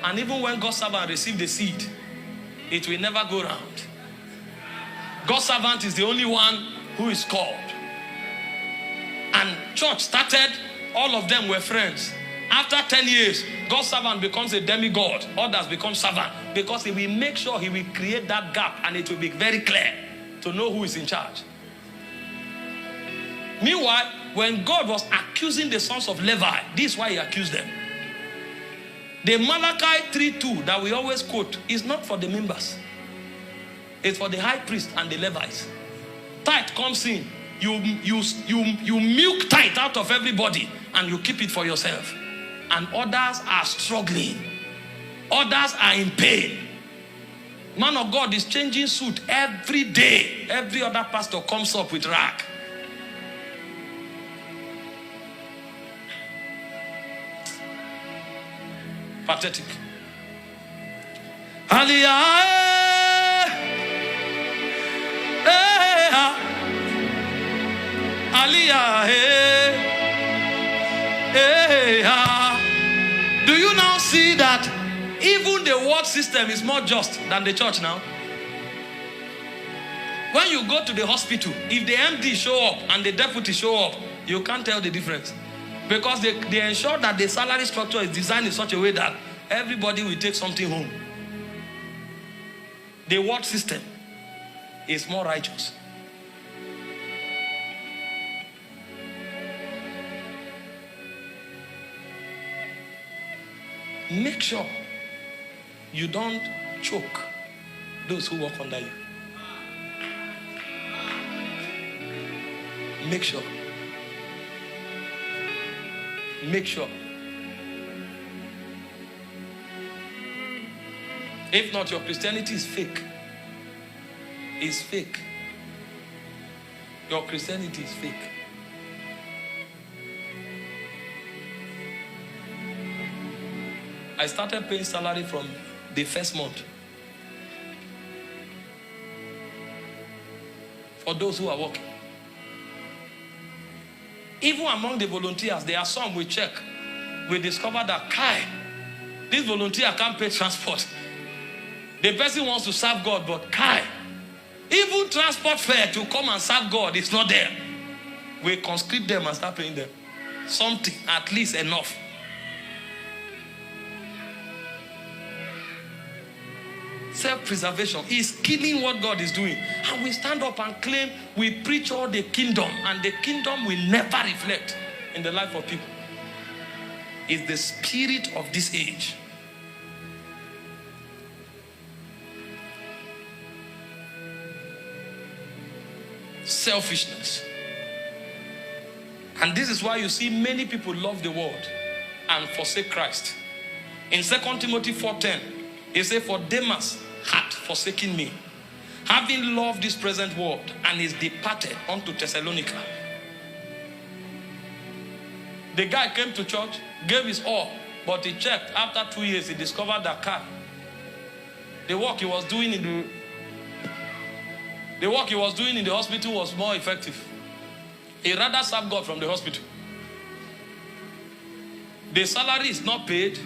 And even when God's servant received the seed, it will never go round. God's servant is the only one who is called. And church started, all of them were friends. After 10 years, God's servant becomes a demigod. Others become servant. Because he will make sure he will create that gap, and it will be very clear to know who is in charge. Meanwhile, when God was accusing the sons of Levi, this is why he accused them. The Malachi 3:2 that we always quote is not for the members. It's for the high priest and the Levites. Tithe comes in. You milk tithe out of everybody and you keep it for yourself. And others are struggling. Others are in pain. Man of God is changing suit every day. Every other pastor comes up with rag. Pathetic. Aliyah, Aliyah, do you now see that even the world system is more just than the church now? When you go to the hospital, if the MD show up and the deputy show up, you can't tell the difference. Because they ensure that the salary structure is designed in such a way that everybody will take something home. The world system is more righteous. Make sure you don't choke those who walk under you. Make sure. Make sure. If not, your Christianity is fake. It's fake. Your Christianity is fake. I started paying salary from the first month. For those who are working. Even among the volunteers, there are some we check. We discover that, this volunteer can't pay transport. The person wants to serve God, but even transport fare to come and serve God is not there. We conscript them and start paying them. Something, at least enough. Self-preservation is killing what God is doing. And we stand up and claim we preach all the kingdom, and the kingdom will never reflect in the life of people. It's the spirit of this age. Selfishness. And this is why you see many people love the world and forsake Christ. In 2 Timothy 4:10, he said, "For Demas hath forsaken me, having loved this present world, and is departed unto Thessalonica." The guy came to church, gave his all, but he checked. After 2 years, he discovered that the work he was doing in the hospital was more effective. He rather served God from the hospital. The salary is not paid,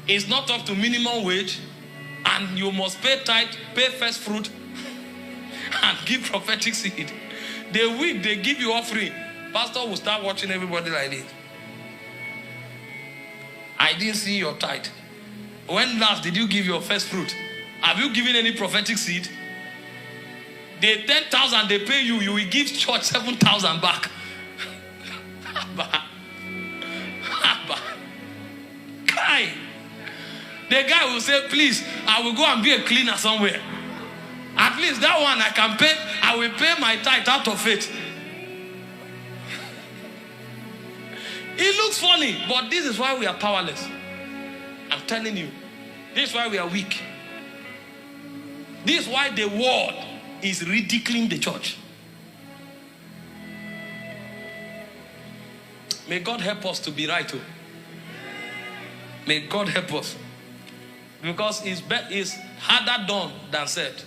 it's not up to minimum wage, and you must pay tithe, pay first fruit, and give prophetic seed. The week they give you offering, pastor will start watching everybody like this. I didn't see your tithe. When last did you give your first fruit? Have you given any prophetic seed? The 10,000 they pay you, you will give church 7,000 back. The guy will say, "Please, I will go and be a cleaner somewhere. At least that one I can pay. I will pay my tithe out of it." It looks funny, but this is why we are powerless. I'm telling you. This is why we are weak. This is why the world is ridiculing the church. May God help us to be right. May God help us. Because it's harder done than said.